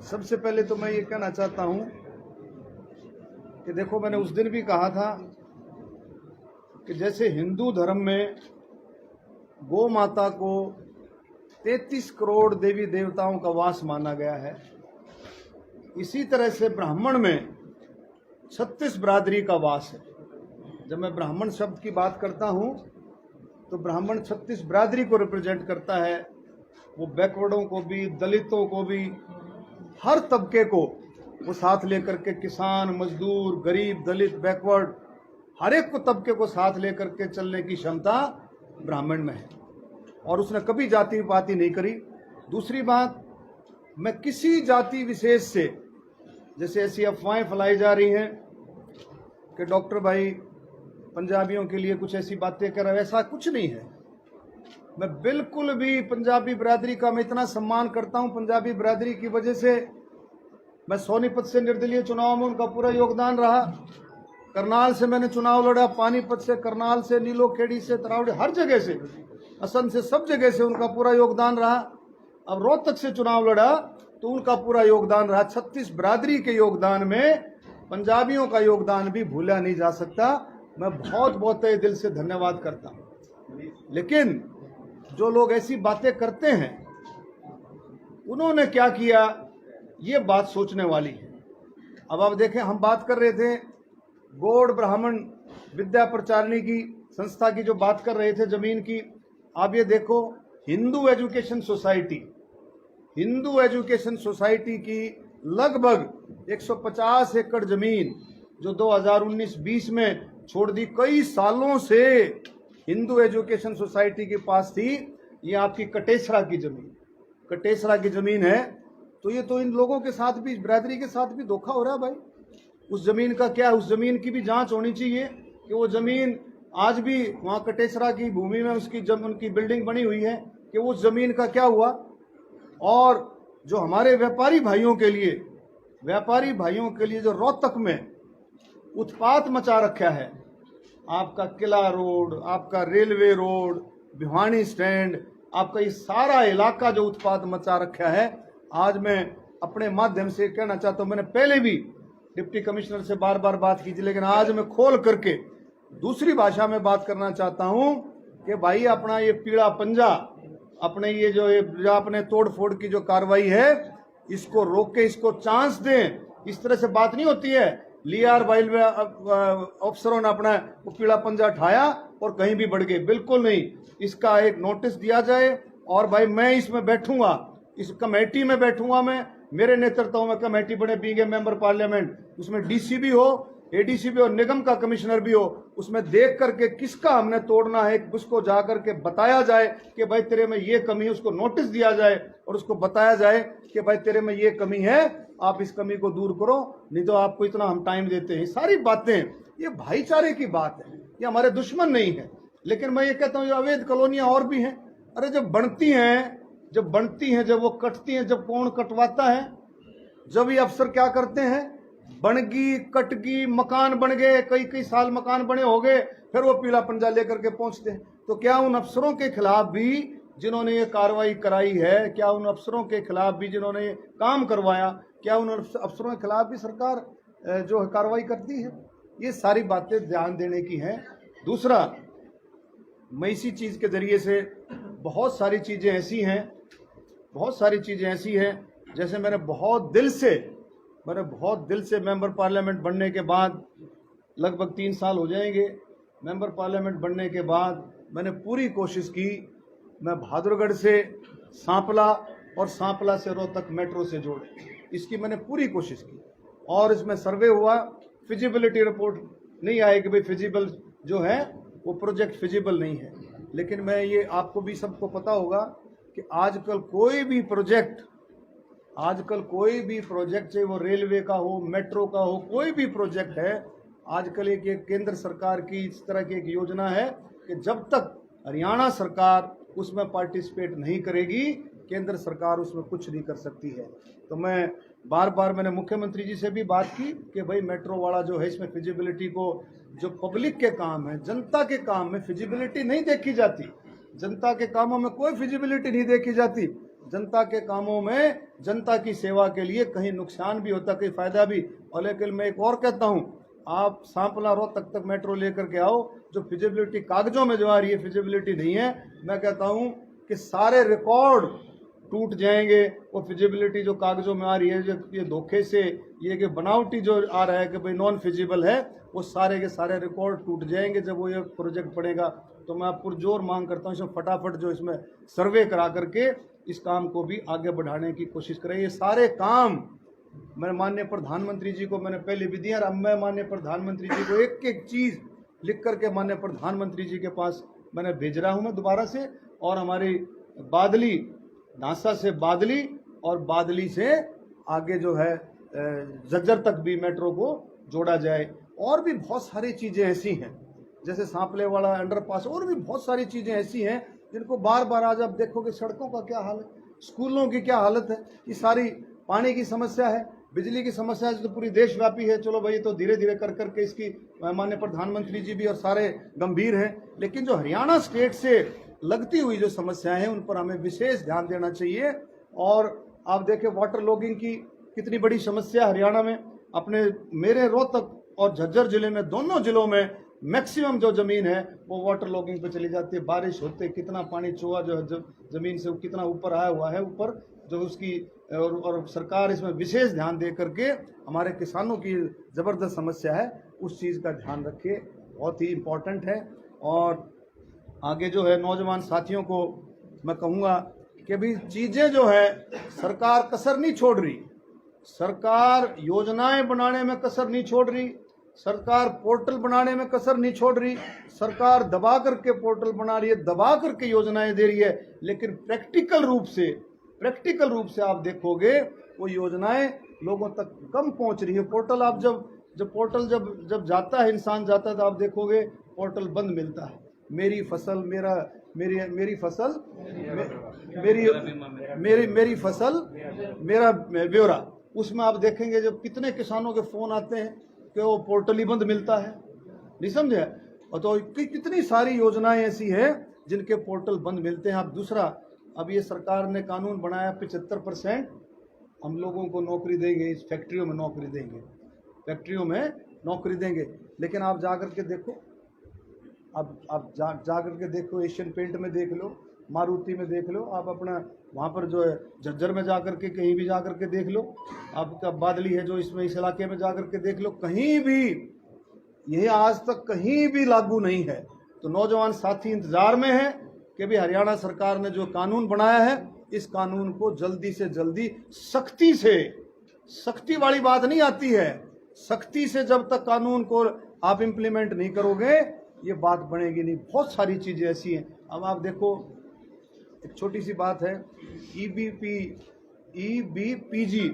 सबसे पहले तो मैं ये कहना चाहता हूं कि देखो, मैंने उस दिन भी कहा था कि जैसे हिंदू धर्म में गौ माता को 33 करोड़ देवी देवताओं का वास माना गया है, इसी तरह से ब्राह्मण में 36 बिरादरी का वास है। जब मैं ब्राह्मण शब्द की बात करता हूं तो ब्राह्मण 36 बिरादरी को रिप्रेजेंट करता है। वो बैकवर्डों को भी, दलितों को भी, हर तबके को वो साथ लेकर के, किसान, मजदूर, गरीब, दलित, बैकवर्ड, हर एक को तबके को साथ लेकर के चलने की क्षमता ब्राह्मण में है और उसने कभी जाति पाति नहीं करी। दूसरी बात, मैं किसी जाति विशेष से, जैसे ऐसी अफवाहें फैलाई जा रही हैं कि डॉक्टर भाई पंजाबियों के लिए कुछ ऐसी बातें कर रहे हैं, ऐसा कुछ नहीं है। मैं बिल्कुल भी पंजाबी बिरादरी का मैं इतना सम्मान करता हूं। पंजाबी बिरादरी की वजह से मैं सोनीपत से निर्दलीय चुनाव में उनका पूरा योगदान रहा, करनाल से मैंने चुनाव लड़ा, पानीपत से, करनाल से, नीलोखेड़ी से, तरावड़ी, हर जगह से, असम से, सब जगह से उनका पूरा योगदान रहा। अब रोहतक से चुनाव लड़ा तो उनका पूरा योगदान रहा। 36 बिरादरी के योगदान में पंजाबियों का योगदान भी भूला नहीं जा सकता। मैं बहुत बहुत तहे दिल से धन्यवाद करता हूं। लेकिन जो लोग ऐसी बातें करते हैं, उन्होंने क्या किया, ये बात सोचने वाली है। अब आप देखें, हम बात कर रहे थे गौड़ ब्राह्मण विद्या प्रचारिणी की संस्था की, जो बात कर रहे थे जमीन की। आप ये देखो, हिंदू एजुकेशन सोसाइटी की लगभग 150 एकड़ जमीन जो 2019-20 में छोड़ दी, कई सालों से हिंदू एजुकेशन सोसाइटी के पास थी। ये आपकी कटेसरा की जमीन है। तो ये तो इन लोगों के साथ भी, बिरादरी के साथ भी धोखा हो रहा है भाई। उस जमीन का क्या, उस जमीन की भी जांच होनी चाहिए कि वो जमीन आज भी वहां कटेसरा की भूमि में उनकी बिल्डिंग बनी हुई है, कि उस जमीन का क्या हुआ। और जो हमारे व्यापारी भाइयों के लिए जो रोहतक में उत्पात मचा रखा है, आपका किला रोड, आपका रेलवे रोड, भिवानी स्टैंड, आपका ये सारा इलाका जो उत्पात मचा रखा है, आज मैं अपने माध्यम से कहना चाहता हूं। मैंने पहले भी डिप्टी कमिश्नर से बार बार बात की थी, लेकिन आज मैं खोल करके दूसरी भाषा में बात करना चाहता हूं कि भाई अपना ये पीला पंजा, अपने ये जो अपने तोड़ फोड़ की जो कार्रवाई है, इसको रोक के इसको चांस दें। इस तरह से बात नहीं होती है। लियार वाइल में अफसरों ने अपना पीला पंजा उठाया और कहीं भी बढ़ गए, बिल्कुल नहीं। इसका एक नोटिस दिया जाए। और भाई मैं इसमें बैठूंगा, इस कमेटी में बैठूंगा, मैं, मेरे नेतृत्व में कमेटी बने, बीइंग ए मेंबर पार्लियामेंट, उसमें डीसी भी हो, एडीसी भी हो, निगम का कमिश्नर भी हो, उसमें देख करके किसका हमने तोड़ना है उसको जाकर के बताया जाए कि भाई तेरे में ये कमी है, उसको नोटिस दिया जाए और उसको बताया जाए कि भाई तेरे में ये कमी है, आप इस कमी को दूर करो, नहीं तो आपको इतना हम टाइम देते हैं। सारी बातें, ये भाईचारे की बात है, ये हमारे दुश्मन नहीं है। लेकिन मैं ये कहता हूँ, अवैध कॉलोनियां और भी हैं। अरे जब बनती हैं, जब वो कटती हैं, जब कौन कटवाता है, जब ये अफसर क्या करते हैं, बनगी कटगी, मकान बन गए, कई साल मकान बने हो गए, फिर वो पीला पंजा लेकर के पहुंचते हैं। तो क्या उन अफसरों के खिलाफ भी जिन्होंने ये कार्रवाई कराई है, क्या उन अफसरों के खिलाफ भी जिन्होंने ये काम करवाया, क्या उन अफसरों के खिलाफ भी सरकार जो है कार्रवाई करती है? ये सारी बातें ध्यान देने की हैं। दूसरा, मैं इसी चीज के जरिए से बहुत सारी चीजें ऐसी हैं, जैसे मैंने बहुत दिल से मेंबर पार्लियामेंट बनने के बाद, लगभग 3 साल हो जाएंगे मेंबर पार्लियामेंट बनने के बाद, मैंने पूरी कोशिश की, मैं बहादुरगढ़ से सांपला और सांपला से रोहतक मेट्रो से जोड़े, इसकी मैंने पूरी कोशिश की। और इसमें सर्वे हुआ, फिजिबिलिटी रिपोर्ट नहीं आए कि भाई फिजिबल जो है वो प्रोजेक्ट फिजिबल नहीं है। लेकिन मैं ये, आपको भी सबको पता होगा कि आजकल कोई भी प्रोजेक्ट, चाहे वो रेलवे का हो, मेट्रो का हो, कोई भी प्रोजेक्ट है, आजकल एक केंद्र सरकार की इस तरह की एक योजना है कि जब तक हरियाणा सरकार उसमें पार्टिसिपेट नहीं करेगी, केंद्र सरकार उसमें कुछ नहीं कर सकती है। तो मैं बार बार, मैंने मुख्यमंत्री जी से भी बात की कि भाई मेट्रो वाला जो है, इसमें फिजिबिलिटी को, जो पब्लिक के काम है, जनता के काम में फिजिबिलिटी नहीं देखी जाती, जनता के कामों में कोई फिजिबिलिटी नहीं देखी जाती। जनता के कामों में, जनता की सेवा के लिए कहीं नुकसान भी होता, कहीं फायदा भी। और लेकिन मैं एक और कहता हूं, आप सांपला रोहतक तक मेट्रो लेकर के आओ, जो फिजिबिलिटी कागजों में जो आ रही है फिजिबिलिटी नहीं है। मैं कहता हूं कि सारे रिकॉर्ड टूट जाएंगे। वो फिजिबिलिटी जो कागजों में आ रही है, ये धोखे से, ये कि बनावटी जो आ रहा है कि भाई नॉन फिजिबल है, वो सारे के सारे रिकॉर्ड टूट जाएंगे जब वो ये प्रोजेक्ट पड़ेगा। तो मैं पुरजोर मांग करता हूँ इसमें फटाफट जो इसमें सर्वे करा करके इस काम को भी आगे बढ़ाने की कोशिश करें। ये सारे काम मैं माननीय प्रधानमंत्री जी को मैंने पहले भी दिया, अब मैं माननीय प्रधानमंत्री जी को एक एक चीज लिख करके माननीय प्रधानमंत्री जी के पास मैंने भेज रहा हूं मैं दोबारा से। और हमारी बादली, नासा से बादली और बादली से आगे जो है झज्जर तक भी मेट्रो को जोड़ा जाए। और भी बहुत सारी चीजें ऐसी हैं, जैसे सांपले वाला अंडरपास, और भी बहुत सारी चीजें ऐसी हैं जिनको बार बार आज आप देखोगे। सड़कों का क्या हाल है, स्कूलों की क्या हालत है, ये सारी पानी की समस्या है, बिजली की समस्या है, जो तो पूरी देशव्यापी है। चलो भाई, तो धीरे धीरे कर करके इसकी माननीय प्रधानमंत्री जी भी और सारे गंभीर हैं। लेकिन जो हरियाणा स्टेट से लगती हुई जो समस्याएं हैं, उन पर हमें विशेष ध्यान देना चाहिए। और आप देखें वाटर लॉगिंग की कितनी बड़ी समस्या हरियाणा में। अपने मेरे रोहतक और झज्जर जिले में, दोनों जिलों में मैक्सिमम जो जमीन है वो वाटर लॉगिंग पे चली जाती है। बारिश होते कितना पानी चूहा जो जमीन से कितना ऊपर आया हुआ है, ऊपर जो उसकी और सरकार इसमें विशेष ध्यान दे करके हमारे किसानों की जबरदस्त समस्या है, उस चीज का ध्यान रखे, बहुत ही इम्पोर्टेंट है। और आगे जो है नौजवान साथियों को मैं कहूँगा कि भी चीजें जो है सरकार कसर नहीं छोड़ रही, सरकार योजनाएं बनाने में कसर नहीं छोड़ रही, सरकार पोर्टल बनाने में कसर नहीं छोड़ रही, सरकार दबा करके पोर्टल बना रही है, दबा करके योजनाएं दे रही है। लेकिन प्रैक्टिकल रूप से आप देखोगे वो योजनाएं लोगों तक कम पहुंच रही है। पोर्टल आप जब जाता है, इंसान जाता है, तो आप देखोगे पोर्टल बंद मिलता है। मेरी फसल मेरा ब्यौरा, उसमें आप देखेंगे जब कितने किसानों के फोन आते हैं कि वो पोर्टल ही बंद मिलता है, नहीं समझे। और तो कितनी सारी योजनाएं ऐसी है जिनके पोर्टल बंद मिलते हैं। अब दूसरा, अब ये सरकार ने कानून बनाया 75% हम लोगों को नौकरी देंगे, इस फैक्ट्रियों में नौकरी देंगे। लेकिन आप जा करके देखो, आप जा करके देखो, एशियन पेंट में देख लो, मारुति में देख लो, आप अपना वहाँ पर जो है झज्जर में जा करके कहीं भी जा करके देख लो, आपका बादली है जो इसमें इस इलाके में जा करके देख लो, कहीं भी यह आज तक कहीं भी लागू नहीं है। तो नौजवान साथी इंतजार में है कि भी हरियाणा सरकार ने जो कानून बनाया है, इस कानून को जल्दी से जल्दी सख्ती वाली बात नहीं आती है, सख्ती से जब तक कानून को आप इम्प्लीमेंट नहीं करोगे ये बात बनेगी नहीं। बहुत सारी चीजें ऐसी हैं। अब आप देखो, एक छोटी सी बात है, ईबीपीजी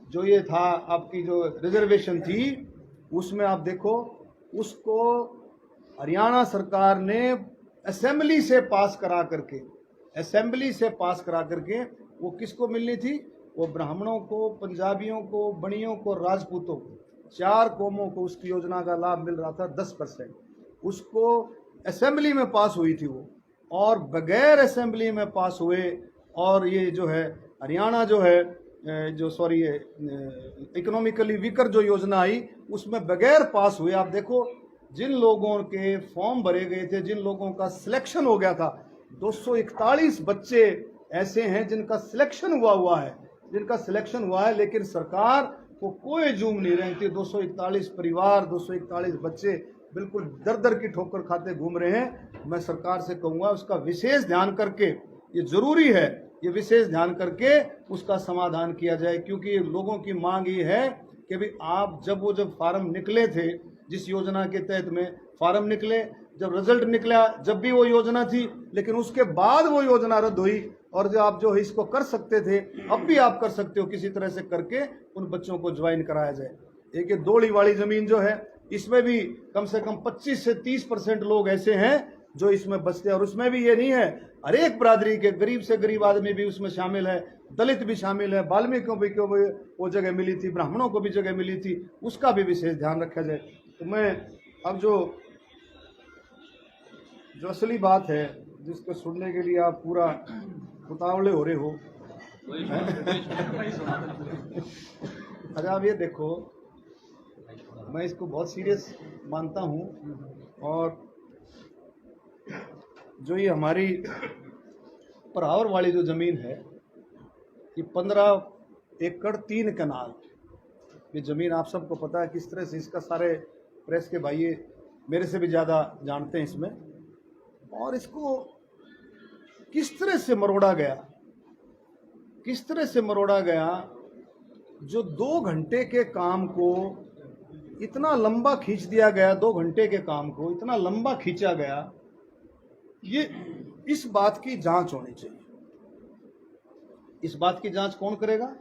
जो ये था, आपकी जो रिजर्वेशन थी, उसमें आप देखो, उसको हरियाणा सरकार ने असेंबली से पास करा करके वो किसको मिलनी थी, वो ब्राह्मणों को, पंजाबियों को, बनियों को, राजपूतों को, 4 कौमों को उसकी योजना का लाभ मिल रहा था 10%। उसको असेंबली में पास हुई थी वो, और बगैर असेंबली में पास हुए, और ये जो है हरियाणा जो है इकोनॉमिकली वीकर जो योजना आई, उसमें बगैर पास हुए। आप देखो, जिन लोगों के फॉर्म भरे गए थे, जिन लोगों का सिलेक्शन हो गया था, 241 बच्चे ऐसे हैं जिनका सिलेक्शन हुआ है, लेकिन सरकार को कोई जूम नहीं रही थी। 241 परिवार, 241 बच्चे बिल्कुल दर दर की ठोकर खाते घूम रहे हैं। मैं सरकार से कहूँगा उसका विशेष ध्यान करके, ये जरूरी है, ये विशेष ध्यान करके उसका समाधान किया जाए। क्योंकि लोगों की मांग ये है कि भाई आप जब फार्म निकले थे, जिस योजना के तहत में फार्म निकले, जब रिजल्ट निकला, जब भी वो योजना थी, लेकिन उसके बाद वो योजना रद्द हुई। और जो आप जो इसको कर सकते थे, अब भी आप कर सकते हो, किसी तरह से करके उन बच्चों को ज्वाइन कराया जाए। एक ये दोड़ी वाली जमीन जो है, इसमें भी कम से कम 25 से 30% लोग ऐसे हैं जो इसमें बसते हैं। और उसमें भी ये नहीं है, हर एक बरादरी के गरीब से गरीब आदमी भी उसमें शामिल है, दलित भी शामिल है, वाल्मीकियों को भी वो जगह मिली थी, ब्राह्मणों को भी जगह मिली थी, उसका भी विशेष ध्यान रखा जाए। तो मैं अब जो असली बात है, जिसको सुनने के लिए आप पूरा उतावले हो रहे हो, अरे आप ये देखो, मैं इसको बहुत सीरियस मानता हूँ। और जो ये हमारी परावर वाली जो ज़मीन है, ये 15 एकड़ 3 कनाल, ये ज़मीन आप सबको पता है किस तरह से, इसका सारे प्रेस के भाई मेरे से भी ज़्यादा जानते हैं इसमें। और इसको किस तरह से मरोड़ा गया, किस तरह से मरोड़ा गया, जो 2 घंटे के काम को इतना लंबा खींच दिया गया, 2 घंटे के काम को इतना लंबा खींचा गया। ये इस बात की जांच होनी चाहिए। इस बात की जांच कौन करेगा?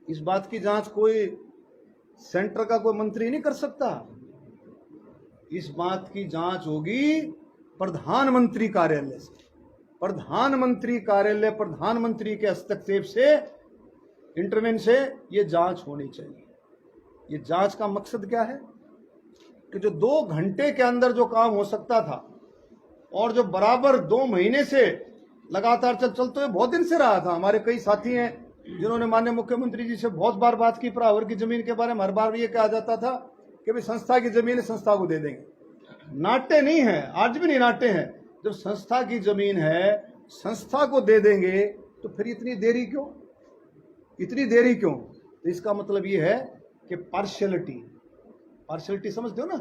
इस बात की जांच कोई सेंटर का कोई मंत्री नहीं कर सकता। इस बात की जांच होगी प्रधानमंत्री कार्यालय से। प्रधानमंत्री कार्यालय, प्रधानमंत्री के हस्तक्षेप से, इंटरवेंशन से ये जांच होनी चाहिए। ये जांच का मकसद क्या है कि जो 2 घंटे के अंदर जो काम हो सकता था, और जो बराबर 2 महीने से लगातार चलते हुए बहुत दिन से रहा था। हमारे कई साथी हैं जिन्होंने माननीय मुख्यमंत्री जी से बहुत बार बात की परावर की जमीन के बारे में। हर बार ये कहा जाता था कि भाई संस्था की जमीन है, संस्था को दे देंगे। नाटे नहीं है, आज भी नहीं नाटे हैं। जब संस्था की जमीन है, संस्था को दे देंगे, तो फिर इतनी देरी क्यों, इतनी देरी क्यों? तो इसका मतलब ये है कि पार्शियलिटी समझते हो ना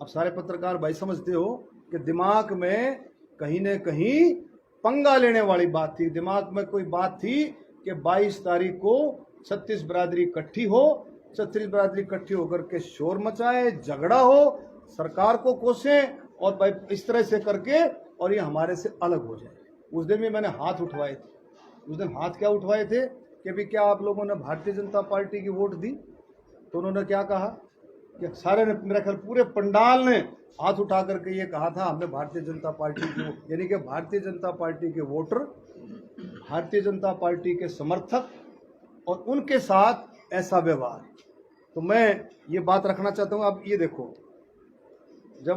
आप सारे पत्रकार भाई, समझते हो कि दिमाग में कहीं न कहीं पंगा लेने वाली बात थी। दिमाग में कोई बात थी कि 22 तारीख को 36 बिरादरी इकट्ठी हो, 36 बिरादरी इकट्ठी होकर के शोर मचाए, झगड़ा हो, सरकार को कोसे, और भाई इस तरह से करके और ये हमारे से अलग हो जाए। उस दिन भी मैंने हाथ उठवाए थे। उस दिन हाथ क्या उठवाए थे कि भी क्या आप लोगों ने भारतीय जनता पार्टी की वोट दी? तो उन्होंने क्या कहा कि सारे ने, मेरा ख्याल पूरे पंडाल ने हाथ उठा करके ये कहा था, हमने भारतीय जनता पार्टी की, यानी कि भारतीय जनता पार्टी के वोटर, भारतीय जनता पार्टी के समर्थक और उनके साथ ऐसा व्यवहार। तो मैं ये बात रखना चाहता हूँ। अब ये देखो, जब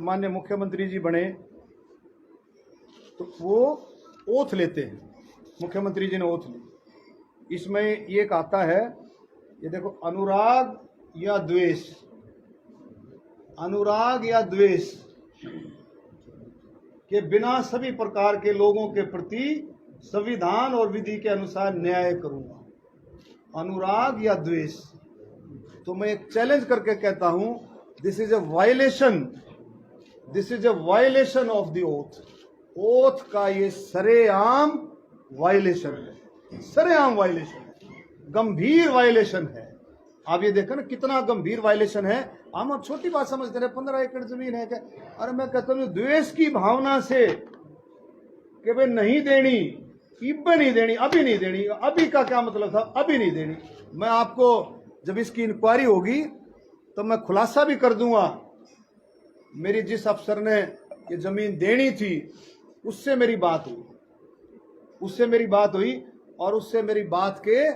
माननीय मुख्यमंत्री जी बने तो वो ओथ लेते हैं। मुख्यमंत्री जी ने ओथ ली। इसमें ये कहता है, ये देखो, अनुराग या द्वेष, अनुराग या द्वेष के बिना सभी प्रकार के लोगों के प्रति संविधान और विधि के अनुसार न्याय करूंगा। अनुराग या द्वेष। तो मैं एक चैलेंज करके कहता हूं, this is a violation of the oath. Oath का ये सरेआम वायलेशन है, सरेआम वायलेशन है, गंभीर वायलेशन है। आप ये देखो ना कितना गंभीर वायलेशन है। हम अब छोटी बात समझते रहे, 15 एकड़ जमीन है क्या? अरे मैं कहता हूँ द्वेष की भावना से कि भाई नहीं देनी, इब्बे नहीं देनी, अभी नहीं देनी। अभी का क्या मतलब था? अभी नहीं देनी। मैं आपको जब इसकी इंक्वायरी होगी तो मैं खुलासा भी कर दूंगा। मेरी जिस अफसर ने ये जमीन देनी थी उससे मेरी बात हुई, और उससे मेरी बात के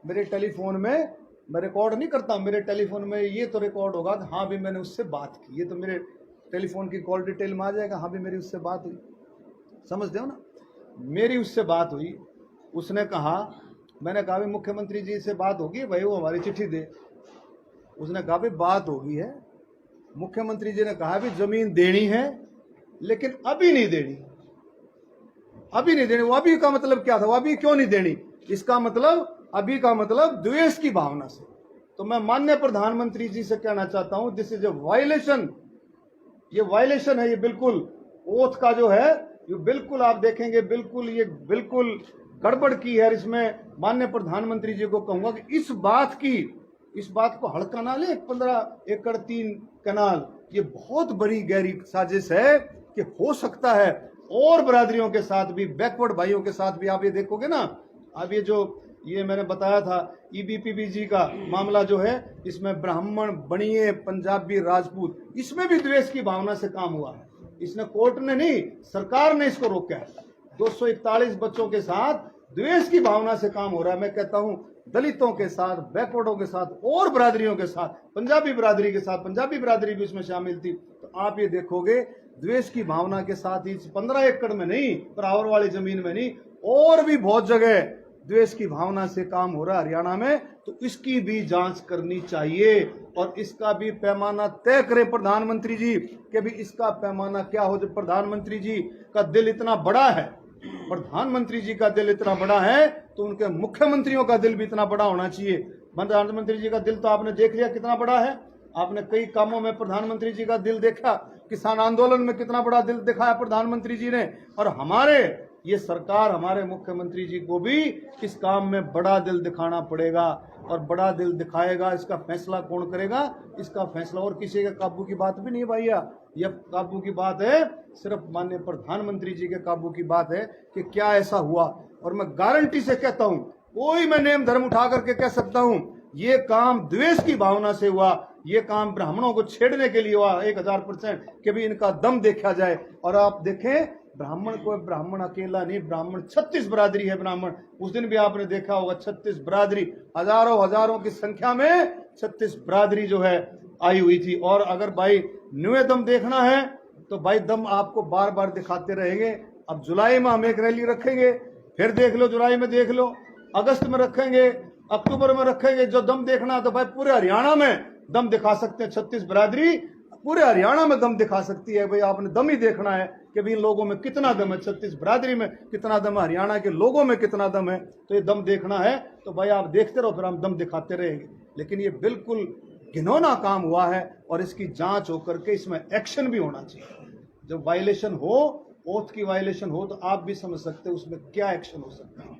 मेरे टेलीफोन में, मैं रिकॉर्ड नहीं करता, मेरे टेलीफोन में ये तो रिकॉर्ड होगा, हाँ भी मैंने उससे बात की। ये तो मेरे टेलीफोन की कॉल डिटेल में आ जाएगा, हाँ भी मेरी उससे बात हुई। समझते हो ना? मेरी उससे बात हुई। उसने कहा, मैंने कहा भाई मुख्यमंत्री जी से बात होगी, भाई वो हमारी चिट्ठी दे। उसने कहा भाई बात होगी है। मुख्यमंत्री जी ने कहा भी जमीन देनी है, लेकिन अभी नहीं देनी, अभी नहीं देनी। वो अभी का मतलब क्या था? वो अभी क्यों नहीं देनी? इसका मतलब, अभी का मतलब द्वेष की भावना से। तो मैं माननीय प्रधानमंत्री जी से कहना चाहता हूं, दिस इज ए वायलेशन। ये वायलेशन है, ये बिल्कुल ओथ का जो है, ये बिल्कुल आप देखेंगे, बिल्कुल ये बिल्कुल गड़बड़ की है। इसमें माननीय प्रधानमंत्री जी को कहूंगा कि इस बात को हल्का ना ले। 15 एकड़ 3 कनाल, ये बहुत बड़ी गहरी साजिश है कि हो सकता है और बिरादरियों के साथ भी, बैकवर्ड भाइयों के साथ भी। आप ये देखोगे ना, अब ये मैंने बताया था ईबीपीबी का मामला जो है, इसमें ब्राह्मण, बनिए, पंजाबी, राजपूत, इसमें भी द्वेष की भावना से काम हुआ है। इसने कोर्ट ने नहीं, सरकार ने इसको रोका है। 241 बच्चों के साथ द्वेष की भावना से काम हो रहा है। मैं कहता हूं दलितों के साथ, बैकवर्डों के साथ और बिरादरियों के साथ, पंजाबी बिरादरी के साथ, पंजाबी बिरादरी भी इसमें शामिल थी। तो आप ये देखोगे द्वेष की भावना के साथ ही 15 एकड़ में नहीं, परावर वाली जमीन में नहीं, और भी बहुत जगह द्वेष की भावना से काम हो रहा है हरियाणा में, तो इसकी भी जांच करनी चाहिए और इसका भी पैमाना तय करें प्रधानमंत्री जी कि भी इसका पैमाना क्या हो। जब प्रधानमंत्री जी का दिल इतना बड़ा है, प्रधानमंत्री जी का दिल इतना बड़ा है, तो उनके मुख्यमंत्रियों का दिल भी इतना बड़ा होना चाहिए। प्रधानमंत्री जी का दिल तो आपने देख लिया कितना बड़ा है, आपने कई कामों में प्रधानमंत्री जी का दिल देखा, किसान आंदोलन में कितना बड़ा दिल दिखाया प्रधानमंत्री जी ने, और हमारे ये सरकार, हमारे मुख्यमंत्री जी को भी इस काम में बड़ा दिल दिखाना पड़ेगा और बड़ा दिल दिखाएगा। इसका फैसला कौन करेगा? इसका फैसला और किसी के काबू की बात भी नहीं भैया, यह काबू की बात है सिर्फ माननीय प्रधानमंत्री जी के काबू की बात है कि क्या ऐसा हुआ। और मैं गारंटी से कहता हूं, कोई मैं नेम धर्म उठा करके कह सकता हूं, ये काम द्वेष की भावना से हुआ, ये काम ब्राह्मणों को छेड़ने के लिए हुआ 1000% कि भी इनका दम देखा जाए। और आप देखें, ब्राह्मण को ब्राह्मण अकेला नहीं, ब्राह्मण 36 बरादरी है ब्राह्मण। उस दिन भी आपने देखा होगा 36 बरादरी, हजारों की संख्या में 36 बरादरी जो है आई हुई थी। और अगर भाई न्यू दम देखना है तो भाई दम आपको बार बार दिखाते रहेंगे। अब जुलाई में हम एक रैली रखेंगे, फिर देख लो, जुलाई में देख लो, अगस्त में रखेंगे, अक्टूबर में रखेंगे। जो दम देखना है तो भाई पूरे हरियाणा में दम दिखा सकते हैं। 36 बरादरी पूरे हरियाणा में दम दिखा सकती है। भाई आपने दम ही देखना है कि भाई लोगों में कितना दम है, 36 बरादरी में कितना दम है, हरियाणा के लोगों में कितना दम है। तो ये दम देखना है तो भाई आप देखते रहो, फिर हम दम दिखाते रहेंगे। लेकिन ये बिल्कुल घिनौना काम हुआ है और इसकी जांच होकर के इसमें एक्शन भी होना चाहिए। जब वायलेशन हो, ओथ की वायलेशन हो, तो आप भी समझ सकते हो उसमें क्या एक्शन हो सकता है।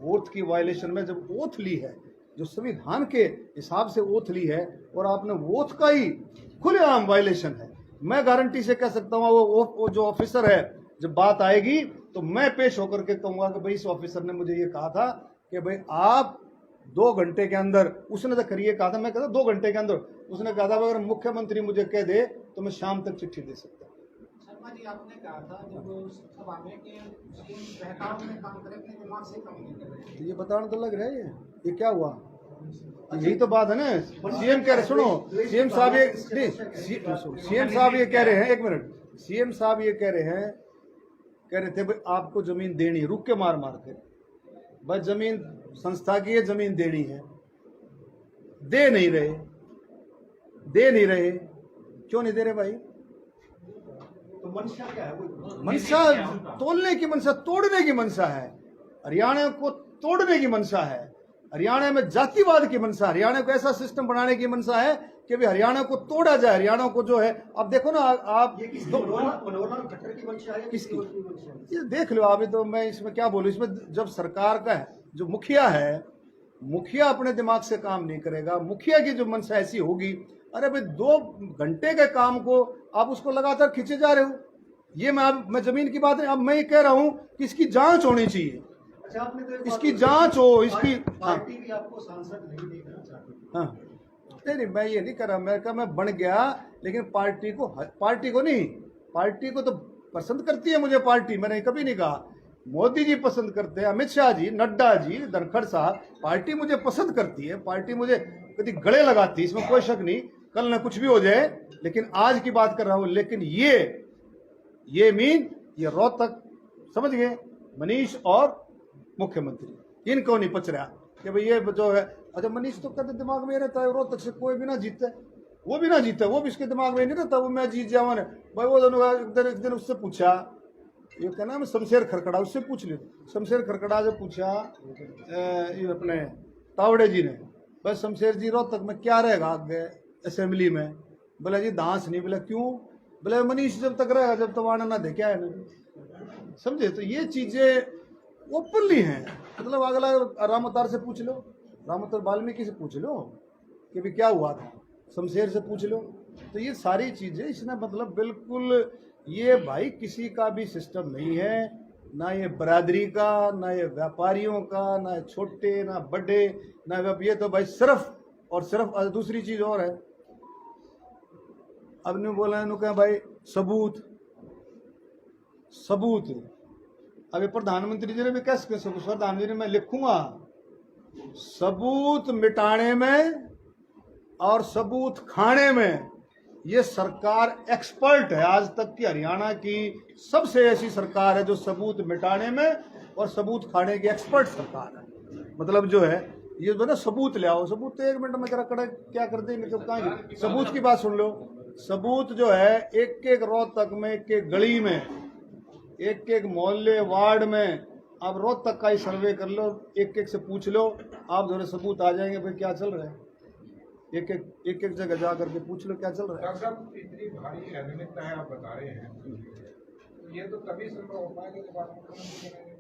ओथ की वायलेशन में जब ओथ ली है, जो संविधान के हिसाब से ओथ ली है, और आपने ओथ का ही खुलेआम वायलेशन है, मैं गारंटी से कह सकता हूँ वो जो ऑफिसर है, जब बात आएगी तो मैं पेश होकर के कहूंगा कि भाई इस ऑफिसर ने मुझे ये कहा था कि भाई आप 2 घंटे के अंदर, उसने तो करिए कहा था, मैं कहता 2 घंटे के अंदर, उसने कहा था अगर मुख्यमंत्री मुझे कह दे तो मैं शाम तक चिट्ठी दे सकता हूँ। शर्मा जी, आपने कहा था जब सभा में कि बहकाव में काम करें, अपने दिमाग से काम नहीं कर रहे। ये बताना तो लग रहा है ये क्या हुआ? यही तो बात है ना। सीएम कह रहे, सुनो, सीएम साहब ये सीएम साहब ये कह रहे हैं, एक मिनट, सीएम साहब ये कह रहे थे भाई आपको जमीन देनी, रुक के मार के भाई जमीन संस्था की है, जमीन देनी है, दे नहीं रहे। क्यों नहीं दे रहे भाई? तो मंशा क्या है? मंशा तोड़ने की मंशा, तोड़ने की मंशा है, हरियाणा को तोड़ने की मंशा है, हरियाणा में जातिवाद की मंशा, हरियाणा को ऐसा सिस्टम बनाने की मंशा है कि भी हरियाणा को तोड़ा जाए। हरियाणा को जो है, अब देखो ना आप, ये की मंशा है, किसकी? ये देख लो आप, तो मैं इसमें क्या बोलूं। इसमें जब सरकार का है, जो मुखिया है, मुखिया अपने दिमाग से काम नहीं करेगा, मुखिया की जो मंशा ऐसी होगी, अरे भाई 2 घंटे के काम को आप उसको लगातार खींचे जा रहे हो। ये मैं जमीन की बात है, अब मैं ये कह रहा हूं कि इसकी जांच होनी चाहिए। अच्छा, आपने तो इसकी जांच हो, इसकी पार्टी भी आपको सांसद नहीं देखना चाहती। हाँ, नहीं, मैं ये नहीं कर रहा, मैं कहा मैं बन गया, लेकिन पार्टी को नहीं, पार्टी को तो पसंद करती है मुझे पार्टी, मैंने कभी नहीं कहा। मोदी जी पसंद करते हैं, अमित शाह जी, नड्डा जी, धनखड़ साहब, पार्टी मुझे पसंद करती है, पार्टी मुझे कभी गले लगाती है, इसमें कोई शक नहीं। कल न कुछ भी हो जाए, लेकिन आज की बात कर रहा हूं। लेकिन ये रोहतक, समझ गए, मनीष और मुख्यमंत्री, इनको नहीं पच रहा कि भाई ये जो है। अच्छा, मनीष तो कहते दिमाग में रहता है रोहतक से कोई भी ना जीतता है, वो भी ना जीता, वो भी इसके दिमाग में नहीं रहता वो मैं जीत जाऊँ भाई। वो दोनों एक दिन उससे पूछा, ये क्या नाम है, शमशेर खरकड़ा, उससे पूछ लिया। शमशेर खरकड़ा जो पूछा ये अपने तावड़े जी ने, भाई शमशेर जी रोहतक में क्या रहेगा आगे असेंबली में? बोला जी दांस नहीं। बोला क्यों? बोले मनीष जब तक रहेगा, जब तक आना ना दे, क्या है ना, समझे? तो ये चीजें ओपनली हैं, मतलब अगला राम अवतार से पूछ लो, राम अवतार वाल्मीकि से पूछ लो कि भी क्या हुआ था, शमशेर से पूछ लो। तो ये सारी चीजें इसने मतलब बिल्कुल, ये भाई किसी का भी सिस्टम नहीं है, ना ये बरादरी का, ना ये व्यापारियों का, ना छोटे ना बड़े, ना ये तो भाई सिर्फ और सिर्फ। दूसरी चीज और है, अब ने बोला कहा भाई सबूत। अभी प्रधानमंत्री जी ने भी कैसे सबूत, प्रधानमंत्री मैं लिखूंगा सबूत मिटाने में और सबूत खाने में ये सरकार एक्सपर्ट है। आज तक की हरियाणा की सबसे ऐसी सरकार है जो सबूत मिटाने में और सबूत खाने की एक्सपर्ट सरकार है। मतलब जो है ये ना सबूत ले आओ, सबूत तो 1 मिनट में करा क्या कर देंगे। तो कहाँ सबूत की बात सुन लो। सबूत जो है एक एक रोहतक में, एक एक गली में, एक एक मोहल्ले वार्ड में, आप रोहतक का ही सर्वे कर लो, एक एक से पूछ लो, आप जो सबूत आ जाएंगे भाई क्या चल रहा है। एक एक जगह जा करके पूछ लो क्या चल रहा है। डॉक्टर साहब, इतनी भारी अनियमितता है आप बता रहे हैं, ये तो तभी संभव हो पाएगा जब आप मुख्यमंत्री बनेंगे।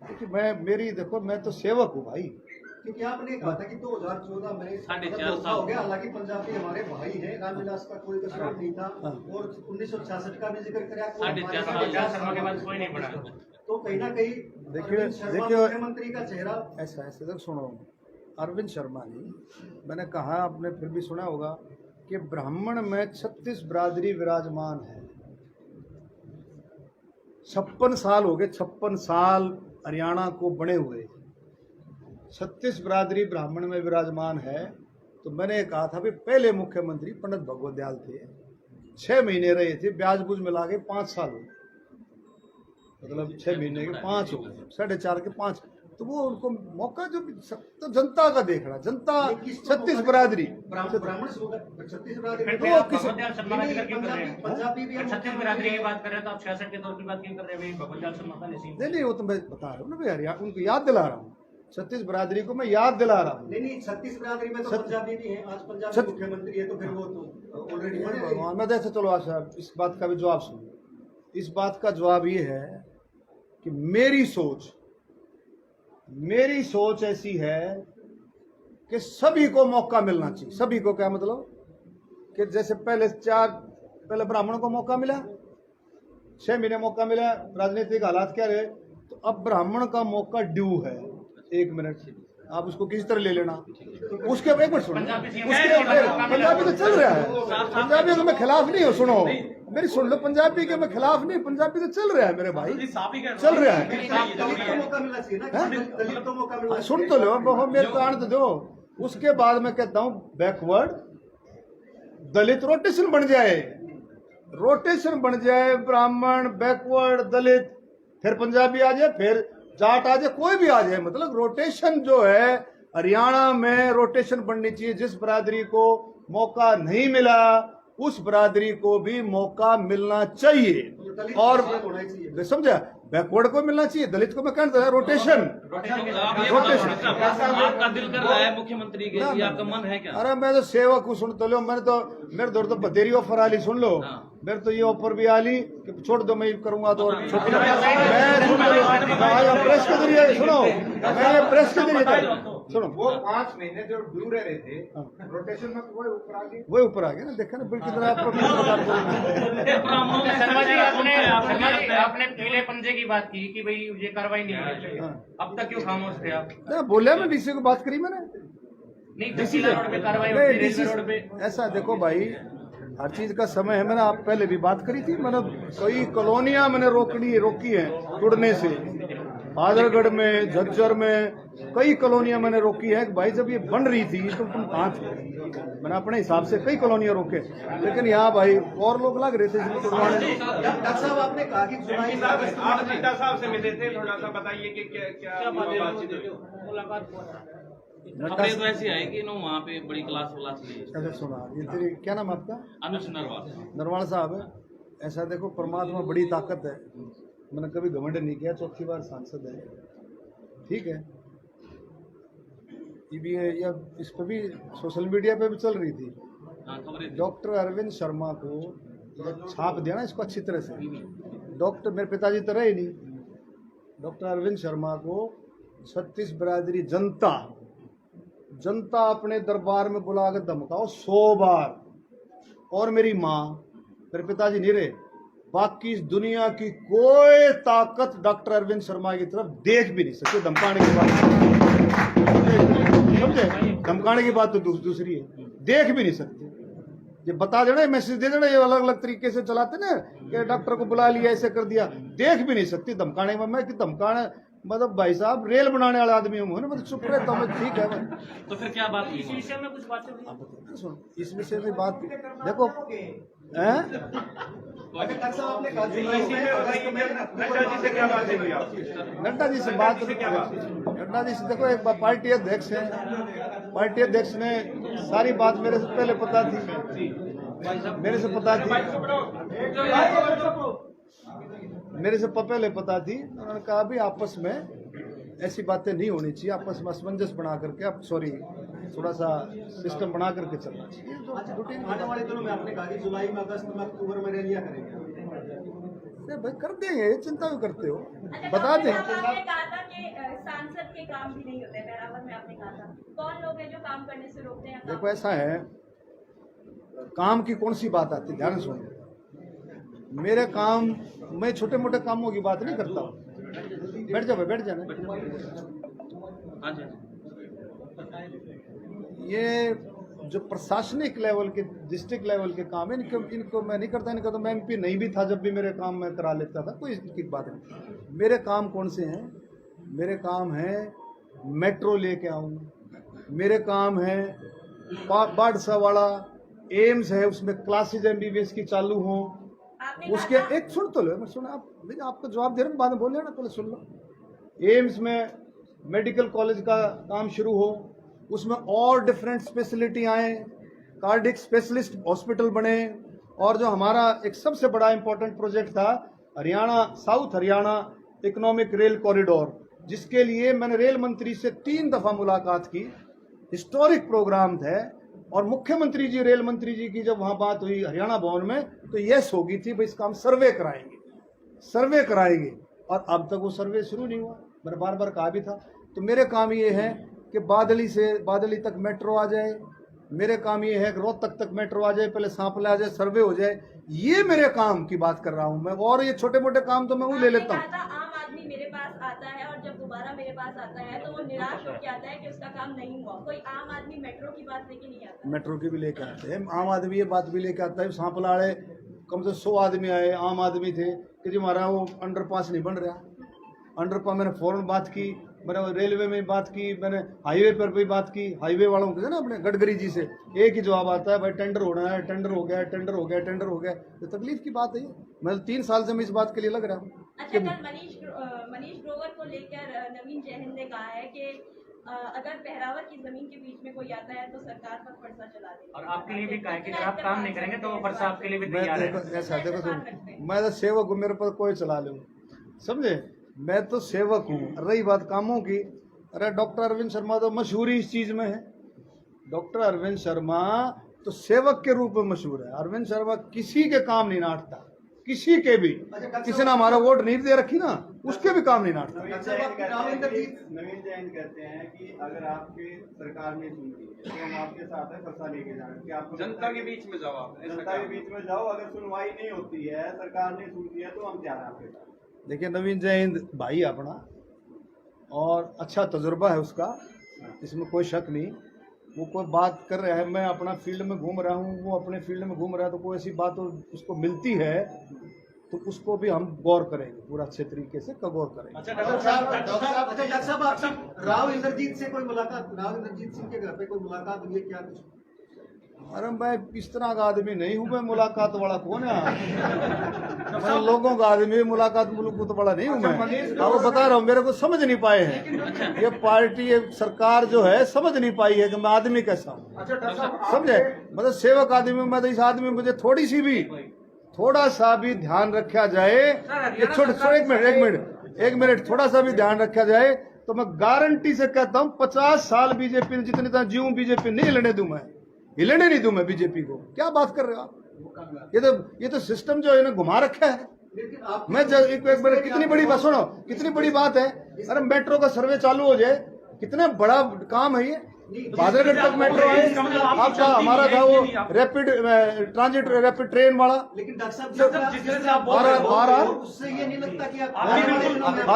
देखिए मेरी देखो, मैं तो सेवक हूँ भाई। क्योंकि आपने कहा था कि 2014 में 4.5 हो गया। हालांकि पंजाबी हमारे भाई हैं, रामविलास का कोई कसूर नहीं था, और 1966 का भी जिक्र कराया। 4.5 साल के बाद कोई नहीं बढ़ा। तो कहीं ना कहीं देखिए मुख्यमंत्री का चेहरा ऐसा तक सुनो। अरविंद शर्मा जी, मैंने कहा, आपने फिर भी सुना होगा कि ब्राह्मण में 36 बिरादरी विराजमान है। 56 साल हो गए, 56 साल हरियाणा को बने हुए, 36 बिरादरी ब्राह्मण में विराजमान है। तो मैंने कहा था भी पहले मुख्यमंत्री पंडित भगवत दयाल थे, 6 महीने रहे थे, ब्याज बुझ मिला के 5 साल हो गए, मतलब 6 महीने के 5 हो गए, 4.5 के 5। तो वो उनको मौका जो तो जनता का देख रहा, जनता 36 बिरादरी ब्राह्मण 36 बिरादरी पंजाबी भी 36 बिरादरी की बात कर रहे हैं, तो आप 66 के दौर की बात क्यों कर रहे हैं? भगवत दयाल शर्मा का नहीं, वो तो मैं बता रहा हूँ ना भैया, उनको याद दिला रहा हूँ। 36 बिरादरी को मैं याद दिला रहा हूँ। नहीं, 36 बिरादरी में तो पंजाबी भी है। आज पंजाबी मुख्यमंत्री है, तो फिर वो तो ऑलरेडी भगवान। मैं जैसे चलो आशा इस बात का भी जवाब सुनो। इस बात का जवाब ये है कि मेरी सोच ऐसी है कि सभी को मौका मिलना चाहिए। सभी को क्या मतलब कि जैसे पहले ब्राह्मणों को मौका मिला, 6 महीने मौका मिला, राजनीतिक हालात क्या रहे, तो अब ब्राह्मण का मौका ड्यू है। 1 मिनट आप उसको किसी तरह ले लेना। उसके 1 मिनट सुनो, पंजाबी तो चल रहा है, पंजाबी तो मैं खिलाफ नहीं हूँ। सुनो मेरी, सुन लो, पंजाबी के मैं खिलाफ नहीं, पंजाबी तो चल रहा है मेरे भाई, चल रहा है। मौका मिलना चाहिए ना, दलित को मौका मिलना। सुन तो लो, मेरे कान तो दो। उसके बाद मैं कहता हूं बैकवर्ड दलित रोटेशन बन जाए, ब्राह्मण, बैकवर्ड, दलित, फिर पंजाबी आ जाए, फिर जाट आ जाए, कोई भी आ जाए। मतलब रोटेशन जो है हरियाणा में रोटेशन बननी चाहिए। जिस बिरादरी को मौका नहीं मिला उस बिरादरी को भी मौका मिलना चाहिए। और समझा, बैकवर्ड को मिलना चाहिए, दलित को मैं कहता है रोटेशन। आपका दिल कर रहा है मुख्यमंत्री के लिए, आपका मन है क्या? अरे मैं तो सेवक हूँ, सुन तो लो। मेरे दौर तो बतेरी ऑफर आ ली, सुन लो। मेरे तो ये ऑफर भी आ ली कि छोड़ दो, मैं करूंगा तो। मैं प्रेस के जरिए सुनो, मैं प्रेस के जरिए सुनो। वो 5 महीने जो ड्यू रह रहे थे रोटेशन में, वही ऊपर आ गए ना। देखा ना बिल्कुल कितना आपने पीले पंजे की बात की कि भाई ये कार्रवाई नहीं होनी चाहिए, अब तक क्यों खामोश थे आप? बोले मैं डीसी को बात करी मैंने। नहीं, डीसी रोड पे कार्रवाई होती है, रेलवे रोड पे। ऐसा देखो भाई, हर चीज का समय है। मैंने आप पहले भी बात करी थी, मैंने कई कॉलोनियां मैंने रोकी है जुड़ने से। बादरगढ़ में, झज्जर में कई कॉलोनियां मैंने रोकी है। भाई जब ये बन रही थी तो तुम कहाँ थे? मैंने अपने हिसाब से कई कॉलोनियां रोके, लेकिन यहाँ भाई और लोग लग रहे थे इसमें तुड़वाने। डॉक्टर साहब, आपने कहा कि जुलाई में आप नेता साहब से मिले थे, थोड़ा सा बताइए कि क्या मुलाकात खबरें तो ऐसी है कि वहाँ पे बड़ी क्लास नहीं। अच्छा सुना, ये तेरी क्या नाम आपका? अनुज नरवाल साहब। ऐसा देखो, परमात्मा बड़ी ताकत है। मैंने कभी घमंड नहीं किया, 4थी बार सांसद है, ठीक है। ये भी है, या इस पर भी सोशल मीडिया पे भी चल रही थी। डॉक्टर अरविंद शर्मा को छाप दिया ना इसको अच्छी तरह से। डॉक्टर मेरे पिताजी तो रहे नहीं, डॉक्टर अरविंद शर्मा को 36 बिरादरी जनता अपने दरबार में बुला कर धमकाओ 100 बार। और मेरी माँ, मेरे पिताजी नहीं रहे, बाकी इस दुनिया की कोई ताकत डॉक्टर अरविंद शर्मा की तरफ देख भी नहीं सकती। धमकाने की बात समझे, धमकाने की बात तो दूसरी है, देख भी नहीं सकते। ये बता देना, मैसेज दे देना, ये अलग अलग तरीके से चलाते ना कि डॉक्टर को बुला लिया, ऐसे कर दिया, देख भी नहीं सकती धमकाने में। मैं कि धमकाने मतलब भाई साहब रेल बनाने वाले आदमी हूँ ना, मतलब चुप रहता हूँ मैं, ठीक है। तो फिर क्या बात, इस विषय में कुछ बातें हुई? सुन, इस विषय में बात देखो, हैं? अच्छा डॉक्टर साहब आपने कहा जुलाई में अगस्त में नड्डा जी से क्या बात हुई आपकी? नड्डा जी से बात, नड्डा जी से देखो, एक पार्टी अध्यक्ष है, पार्टी अध्यक्ष ने सारी बात मेरे से पहले पता थी, मेरे से पता थी, मेरे से पहले पता थी। उन्होंने कहा अभी आपस में ऐसी बातें नहीं होनी चाहिए, आपस में असमंजस बना करके, आप सॉरी थोड़ा सा सिस्टम बना करके चलना चाहिए। अच्छा आने वाले दिनों में आपने कहा कि जुलाई में अगस्त में अक्टूबर में रैलियां करेंगे। नहीं भाई, कर देंगे, चिंता क्यों करते हो, अच्छा, बता डॉक्टर दें। साहब, आपने कहा था कि सांसद के काम भी नहीं होते बराबर में, आपने कहा था कौन लोग हैं जो काम करने से रोकते हैं? देखो ऐसा है, काम की कौन सी बात आती है, ध्यान सुनो। मेरे काम, मैं छोटे मोटे कामों की बात नहीं करता हूँ। बैठ जाओ भाई, बैठ जाना। हाँ जी। ये जो प्रशासनिक लेवल के, डिस्ट्रिक्ट लेवल के काम है, इनको मैं नहीं करता। इनका तो मैं MP नहीं भी था, जब भी मेरे काम मैं करा लेता था, कोई इसकी बात नहीं। मेरे काम कौन से हैं? मेरे काम है मेट्रो लेके आऊँ, मेरे काम है बाढ़सावाड़ा एम्स है, उसमें क्लासेज MBBS की चालू हों, आपने उसके कहा था- एक सुन तो लो, मैं सुना, आप आपको जवाब दे रहे हैं, बाद में बोल लेना, पहले सुन लो। एम्स में मेडिकल कॉलेज का काम शुरू हो, उसमें और डिफरेंट स्पेशलिटी आए, कार्डिक स्पेशलिस्ट हॉस्पिटल बने, और जो हमारा एक सबसे बड़ा इंपॉर्टेंट प्रोजेक्ट था Haryana, south Haryana economic rail corridor, जिसके लिए मैंने रेल मंत्री से 3 दफा मुलाकात की, हिस्टोरिक प्रोग्राम थे। और मुख्यमंत्री जी, रेल मंत्री जी की जब वहां बात हुई हरियाणा भवन में, तो यस होगी थी भाई इसका हम सर्वे कराएंगे, सर्वे कराएंगे, और अब तक वो सर्वे शुरू नहीं हुआ। मैंने बार बार कहा भी था। तो मेरे काम ये है कि बादली से बादली तक मेट्रो आ जाए, मेरे काम ये है कि रोहतक तक मेट्रो आ जाए, पहले सांपला आ जाए, सर्वे हो जाए, ये मेरे काम की बात कर रहा हूं मैं। और ये छोटे मोटे काम तो मैं वो ले लेता हूँ। आपने कहा था, आम आदमी मेरे पास आता है और जब दोबारा मेरे पास आता है तो वो निराश होकर आता है कि उसका काम नहीं हुआ। कोई आम आदमी मेट्रो की बात लेके नहीं आता। मेट्रो की भी लेके आते हैं, आम आदमी ये बात भी लेके आता है। सांपला वाले कम से 100 आदमी आए, आम आदमी थे कि जी हमारा वो अंडरपास नहीं बन रहा। अंडरपास मैंने फौरन बात की, मैंने रेलवे में बात की, मैंने हाईवे पर भी बात की, हाईवे वालों के ना अपने गडकरी जी से एक ही जवाब आता है, भाई टेंडर होना है, टेंडर हो गया, टेंडर हो गया, टेंडर हो गया। तो तकलीफ की बात है ये। मैं 3 साल से मैं इस बात के लिए लग रहा हूँ। अच्छा, कल मनीष ग्रोवर को लेकर नवीन जैन ने कहा है कि अगर पहरावर की जमीन के बीच में कोई आता है तो सरकार पर फरसा चला देंगे। और आपके लिए भी कहा है कि अगर आप काम नहीं करेंगे तो वो फरसा आपके लिए भी मैं तैयार है। देखो ऐसा, देखो सुन, मैं तो सेवक हूँ, मेरे पर कोई चला ले, समझे, मैं तो सेवक हूँ। रही बात कामों की, अरे डॉक्टर अरविंद शर्मा तो मशहूर ही इस चीज में है। डॉक्टर अरविंद शर्मा तो सेवक के रूप में मशहूर है। अरविंद शर्मा किसी के काम नहीं नाटता, किसी के भी। किसी ने हमारा वोट नहीं दे रखी ना, उसके भी काम नहीं नाटता। नवीन जैन कहते हैं कि अगर आपके सरकार ने सुनती है तो हम आपके साथ है, फरसा लेके जाएंगे कि आपको जनता के बीच में जाओ, आप जनता के बीच में जाओ, अगर सुनवाई नहीं होती है, सरकार नहीं सुनती है, तो हम तैयार हैं आपके साथ। देखिए नवीन जैन भाई अपना, और अच्छा तजुर्बा है उसका, इसमें कोई शक नहीं। वो कोई बात कर रहा है, मैं अपना फील्ड में घूम रहा हूँ, वो अपने फील्ड में घूम रहा है, तो कोई ऐसी बात उसको मिलती है तो उसको भी हम गौर करेंगे, पूरा अच्छे तरीके से गौर करेंगे। अच्छा डॉक्टर साहब आपसे राव इंद्रजीत से कोई मुलाकात, राव इंद्रजीत सिंह के घर पे कोई मुलाकात हुई है क्या? कुछ अरे मैं इस तरह का आदमी नहीं हूँ, मैं मुलाकात वाला कौन है? मैं लोगों का आदमी, मुलाकात वाला नहीं हूँ मैं। आपको बता रहा हूँ, मेरे को समझ नहीं पाए हैं ये पार्टी, ये सरकार जो है समझ नहीं पाई है कि मैं आदमी कैसा हूँ। समझे, मतलब सेवक आदमी, मैं तो इस आदमी, मुझे थोड़ा सा भी ध्यान रखा जाए, ये एक मिनट थोड़ा सा भी ध्यान रखा जाए तो मैं गारंटी से कहता हूँ 50 साल बीजेपी, जितने तक जीऊं बीजेपी नहीं हिलने दूं मैं, हिलने नहीं दूं मैं बीजेपी को। क्या बात कर रहे हो आप? ये तो सिस्टम जो है ना घुमा रखा है। मैं एक मिनट, कितनी बड़ी बात सुनो, कितनी बड़ी बात है। अरे मेट्रो का सर्वे चालू हो जाए, कितना बड़ा काम है ये। बादलगढ़ तक मेट्रो है, आपका हमारा था वो रैपिड ट्रांजिट रैपिड ट्रेन वाला। लेकिन डॉक्टर साहब उससे ये नहीं लगता कि आप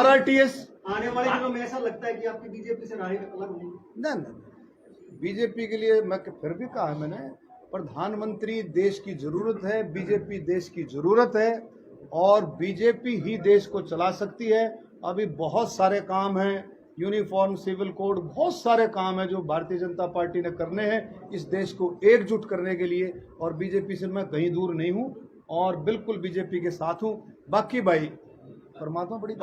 RRTS आने वाले दिनों में ऐसा लगता है कि आपकी बीजेपी से राय अलग होगी? नहीं, बीजेपी के लिए मैं फिर भी कहा है मैंने, प्रधानमंत्री देश की जरूरत है, बीजेपी देश की जरूरत है, और बीजेपी ही देश को चला सकती है। अभी बहुत सारे काम हैं, यूनिफॉर्म सिविल कोड, बहुत सारे काम हैं जो भारतीय जनता पार्टी ने करने हैं इस देश को एकजुट करने के लिए। और बीजेपी से मैं कहीं दूर नहीं हूं और बिल्कुल बीजेपी के साथ हूं। बाकी भाई परमात्मा बड़ी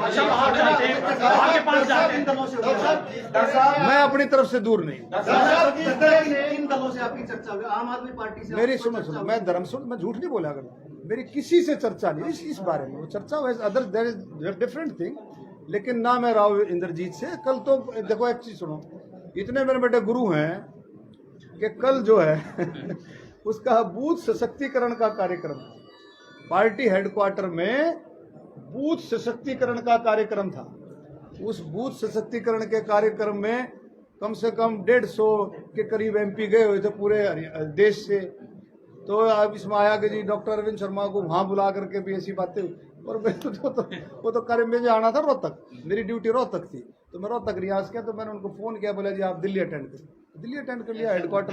मैं अपनी तरफ से दूर नहीं हूं। किन दलों से आपकी चर्चा हुई? आम आदमी पार्टी से? मेरी सुनो, मैं झूठ नहीं बोला करता, मेरी किसी से चर्चा नहीं इस बारे में। वो चर्चा वैसे other there is different thing, लेकिन ना मैं राव इंद्रजीत से। कल तो देखो एक चीज सुनो, इतने मेरे बेटे गुरु हैं कि कल जो है उसका बूथ सशक्तिकरण का कार्यक्रम था। पार्टी हेडक्वार्टर में बूथ सशक्तिकरण का कार्यक्रम था। उस बूथ सशक्तिकरण के कार्यक्रम में कम से कम 150 के करीब एमपी गए हुए थे पूरे देश से। तो अब इसमें आया कि जी डॉक्टर अरविंद शर्मा को वहां बुला करके भी ऐसी बातें हुई। और वो तो कार्य में आना था रोहतक, मेरी ड्यूटी रोहतक थी, तो मैं रोहतक रियाज किया। तो मैंने उनको फोन किया, बोला जी आप दिल्ली अटेंड करें। दिल्ली अटेंड कर लिया हेडक्वार्टर।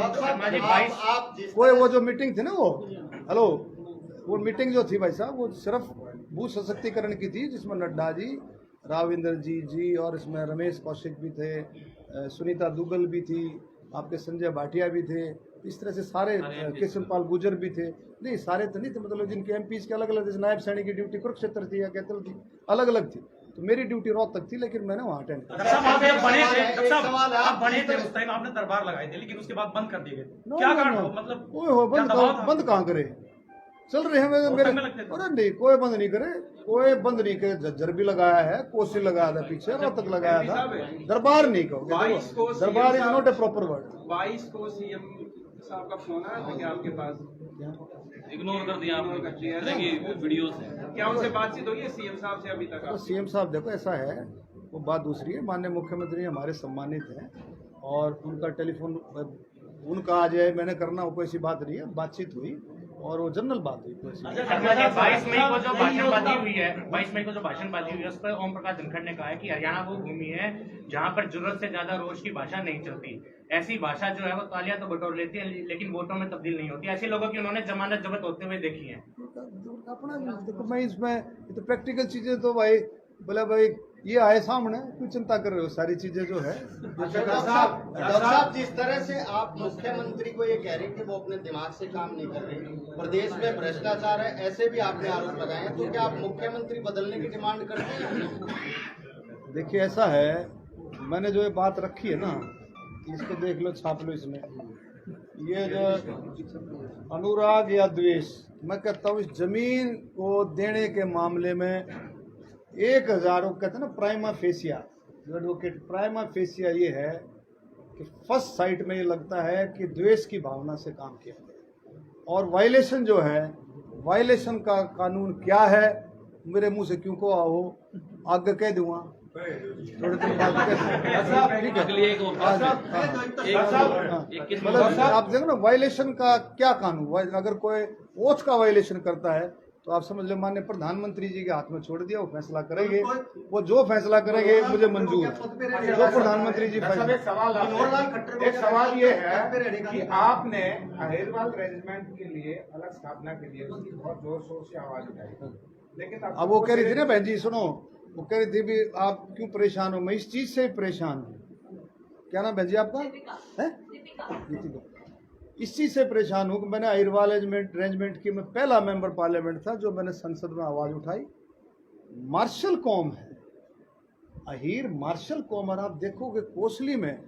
कोई वो जो मीटिंग थी ना, वो मीटिंग जो थी भाई साहब, वो सिर्फ बूथ सशक्तिकरण की थी, जिसमें नड्डा जी, राव इंद्रजीत जी और इसमें रमेश कौशिक भी थे, सुनीता दुग्गल भी थी, आपके संजय भाटिया भी थे, इस तरह से सारे, कृष्णपाल गुर्जर भी थे। नहीं सारे तो नहीं थे, मतलब जिनके एमपीज के अलग अलग, जैसे नायब सैनिक की ड्यूटी कुरुक्षेत्र थी या कैथल थी, अलग अलग थी। तो मेरी ड्यूटी रोहतक थी, लेकिन मैंने वहाँ अटेंड किया। आप बने थे उस टाइम, आपने दरबार लगाए थे, लेकिन उसके बाद बंद कर दिए गए। क्या कारण हो? मतलब बंद कहाँ करे, चल रहे हैं मेरे। अरे नहीं, कोई बंद नहीं करे, कोई बंद नहीं करे। झज्जर भी लगाया है, कोसी लगाया था, पीछे रोहतक लगाया था, दरबार नहीं कहो। दरबार is not a proper word. 22 को सीएम साहब का फोन आया था क्या आपके पास? इग्नोर कर दिया आपने वीडियो से। क्या उनसे बातचीत हुई है सीएम साहब से अभी तक? तो सीएम साहब देखो ऐसा है, वो बात दूसरी है। माननीय मुख्यमंत्री हमारे सम्मानित हैं और उनका टेलीफोन उनका आज है मैंने करना, वो कोई सी बात नहीं है। बातचीत हुई और वो जनरल बात हुई। 22 मई को जो भाषणबाजी हुई है, 22 मई को जो भाषणबाजी हुई है, उस पर ओम प्रकाश धनखड़ ने कहा है कि हरियाणा वो भूमि है जहां पर जरूरत से ज्यादा रोज की भाषा नहीं चलती। ऐसी भाषा जो है वो तालियां तो बटोर लेती है, लेकिन वोटों में तब्दील नहीं होती। ऐसे लोगों की उन्होंने जमानत जब्त होते हुए देखी है। अपना देखो, मैं इसमें तो प्रैक्टिकल चीजें तो भाई बोले भाई ये आए सामने, क्यों चिंता कर रहे हो, सारी चीजें जो है। डॉक्टर साहब, जिस तरह से आप मुख्यमंत्री को ये कह रहे हैं कि वो अपने दिमाग से काम नहीं कर रहे, प्रदेश में भ्रष्टाचार है, ऐसे भी आपने आरोप लगाए हैं, तो क्या आप मुख्यमंत्री बदलने की डिमांड करते हैं? देखिए ऐसा है, मैंने जो ये बात रखी है ना, इसको देख लो, छाप लो इसमें। ये जो अनुराग या द्वेष, मैं कहता हूँ इस जमीन को देने के मामले में 1000 कहते हैं ना प्राइमा फेसिया, जो एडवोकेट प्राइमा फेसिया ये है कि फर्स्ट साइट में ये लगता है कि द्वेष की भावना से काम किया गया। और वायलेशन जो है, वायलेशन का कानून क्या है, मेरे मुंह से क्यों को आओ, आगे कह दूंगा थोड़े दिन बाद। ठीक है, मतलब आप देखो ना वायलेशन का क्या कानून। अगर कोई ओथ का वायलेशन करता है तो आप समझ लो माननीय प्रधानमंत्री जी के हाथ में छोड़ दिया, वो फैसला करेंगे। वो जो फैसला करेंगे मुझे मंजूर है, जो प्रधानमंत्री जी फैसला। एक सवाल ये है कि आपने अहिरवाल रेजिमेंट के लिए अलग स्थापना के लिए उसकी बहुत जोर शोर से आवाज उठाई, लेकिन अब वो कह रही थी ना बहन जी, सुनो, वो कह रही थी भी आप क्यों परेशान हो। मैं इस चीज से परेशान हूँ। क्या नाम बहन जी आपका है? दीपिका। इस चीज से परेशान हूँ कि मैंने अहिरवाल रेजिमेंट की, मैं पहला मेंबर पार्लियामेंट था जो मैंने संसद में आवाज उठाई। मार्शल कौम है अहिर, मार्शल कौम। और आप देखोगे कोसली में,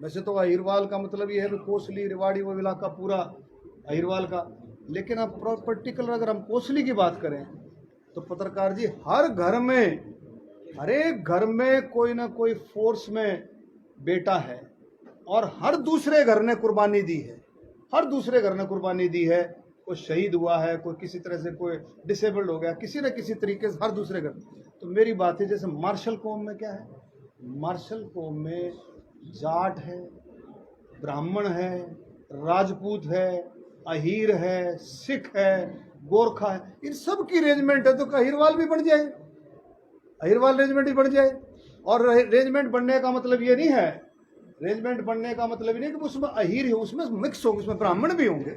वैसे तो अहिरवाल का मतलब ये है कि कोसली रेवाड़ी वो इलाका पूरा अहिरवाल का, लेकिन अब पर्टिकुलर अगर हम कोसली की बात करें तो पत्रकार जी, हर घर में, हर एक घर में कोई ना कोई फोर्स में बेटा है और हर दूसरे घर ने कुर्बानी दी है, हर दूसरे घर ने कुर्बानी दी है। कोई शहीद हुआ है, कोई किसी तरह से कोई डिसेबल्ड हो गया, किसी न किसी तरीके से हर दूसरे घर। तो मेरी बात है, जैसे मार्शल कौम में क्या है, मार्शल कौम में जाट है, ब्राह्मण है, राजपूत है, अहीर है, सिख है, गोरखा है, इन सब की रेजिमेंट है। तो अहिरवाल भी बन जाए, अहिरवाल रेजिमेंट भी बन जाए। और रेजिमेंट बनने का मतलब ये नहीं है, रेजिमेंट बनने का मतलब ये नहीं कि उसमें अहीर है, उसमें मिक्स होगा, उसमें ब्राह्मण भी होंगे,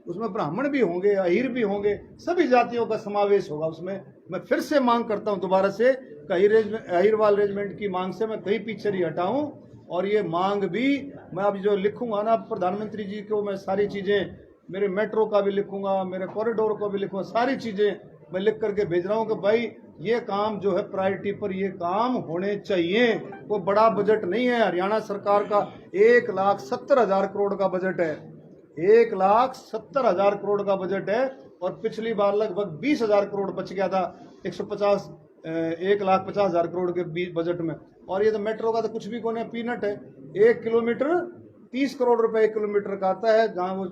उसमें ब्राह्मण भी होंगे, अहीर भी होंगे, सभी जातियों का समावेश होगा उसमें। मैं फिर से मांग करता हूं दोबारा से अहिरवाल रेजिमेंट की मांग से मैं कहीं पीछे नहीं हटा हूं। और ये मांग भी मैं अब जो लिखूंगा ना प्रधानमंत्री जी को, मैं सारी चीजें, मेरे मेट्रो का भी लिखूंगा, मेरे कॉरिडोर को भी लिखूंगा, सारी चीजें मैं लिख करके भेज रहा हूं कि भाई ये काम जो है प्रायोरिटी पर ये काम होने चाहिए। कोई बड़ा बजट नहीं है। हरियाणा सरकार का 1,70,000 करोड़ का बजट है, 1,70,000 करोड़ का बजट है। और पिछली बार लगभग 20,000 करोड़ बच गया था 1,50,000 करोड़ के बजट में। और ये तो मेट्रो का तो कुछ भी कोने पीनट है। 1 किलोमीटर 30 करोड़ रुपए 1 किलोमीटर का आता है। जहाँ वो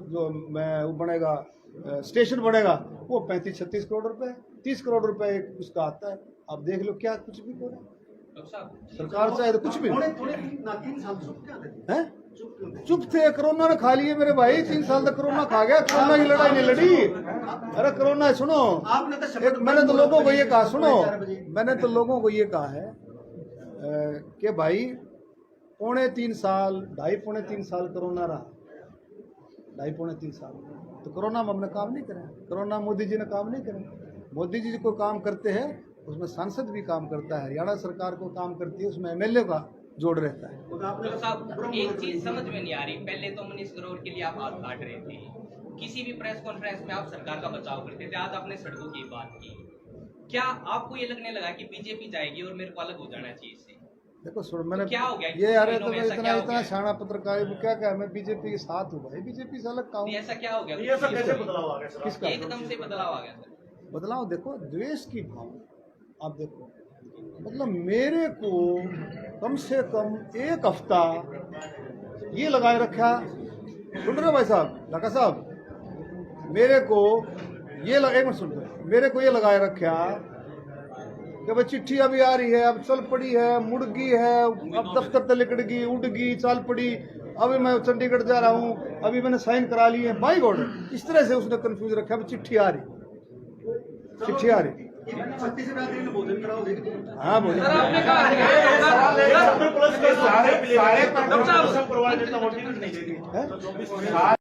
बनेगा स्टेशन बनेगा वो 35-36 करोड़ रुपए, 30 करोड़ रुपए उसका आता है। आप देख लो क्या कुछ भी कोने सरकार चाहे तो कुछ भी है। चुप थे, कोरोना ने खा लिए मेरे भाई। 3 साल तक कोरोना खा गया, कोरोना की लड़ाई नहीं लड़ी। अरे कोरोना सुनो, मैंने तो लोगों को ये कहा, सुनो, मैंने तो लोगों को ये कहा है कि भाई 2.5 साल, 2.5 साल कोरोना रहा, 2.5 साल तो कोरोना में हमने काम नहीं करा। कोरोना मोदी जी ने काम नहीं करा। मोदी जी को काम करते हैं उसमें सांसद भी काम करता है, हरियाणा सरकार को काम करती है उसमें एमएलए का जोड़ रहता है। डॉक्टर साहब, एक चीज समझ में नहीं आ रही, पहले तो मनीष ग्रोवर के लिए आप हाथ काट रहे थे, किसी भी प्रेस कॉन्फ्रेंस में आप सरकार का बचाव करते थे, आज आपने सड़कों की बात की। क्या आपको ये लगने लगा कि बीजेपी जाएगी और मेरे को अलग हो जाना चाहिए इससे? देखो सुन, मैंने क्या हो गया ये यार तो इतना इतना शाना पत्रकार क्या क्या मैं बीजेपी के साथ हूँ भाई, बीजेपी से अलग काम। ऐसा क्या हो गया? ये सब कैसे बदलाव आ गया सर? किसका एकदम से बदलाव आ गया सर? बदलाव देखो, द्वेष की भावना। आप देखो, मतलब मेरे को कम से कम 1 हफ्ता ये लगाए रखा, सुन रहे हो भाई साहब, लका साहब, मेरे को ये एक मिनट सुन रहे, मेरे को ये लगाए रखा कि भाई चिट्ठी अभी आ रही है, अब चल पड़ी है, मुड़ गई है, अब दफ्तर तक लिकड़ गई, उड़ गई, चल पड़ी, अभी मैं चंडीगढ़ जा रहा हूँ, अभी मैंने साइन करा लिए। बाई गॉड, इस तरह से उसने कंफ्यूज रखा। अब चिट्ठी आ रही, चिट्ठी आ रही। हाँ बोलिए। सारे